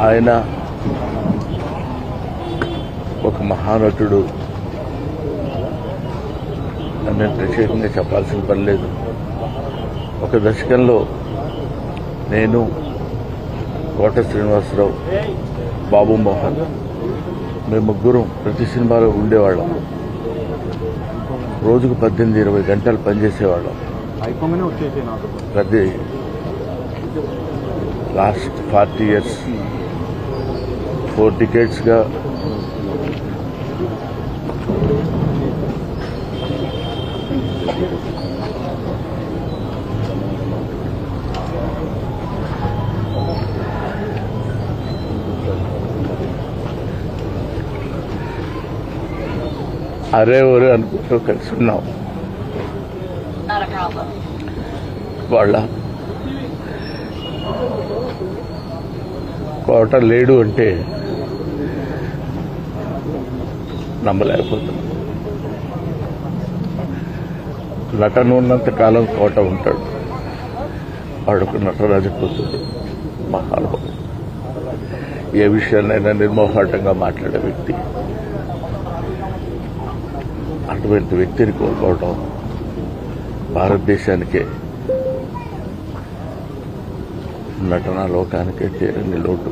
ఆయన ఒక మహానటుడు అని ప్రత్యేకంగా చెప్పాల్సిన పని లేదు. ఒక దశకంలో నేను, కోట శ్రీనివాసరావు, బాబు మోహన్ మేము ముగ్గురం ప్రతి సినిమాలో ఉండేవాళ్ళం. రోజుకు 18-20 గంటలు పనిచేసేవాళ్ళం. ప్రతి లాస్ట్ 40 years 4 decades-గా అరే ఒరే అనుకుంటూ కలిసి ఉన్నాం. వాళ్ళ కోట లేడు అంటే నమ్మలేకపోతున్నాం. నటన ఉన్నంత కాలం కోట ఉంటాడు. వాడుకు నటరాజపోతుంది. మహానుభావుడు. ఏ విషయాన్నైనా నిర్మోహాటంగా మాట్లాడే వ్యక్తి. అటువంటి వ్యక్తిని కోల్పోవడం భారతదేశానికే, నటనా లోకానికే తీరని లోటు.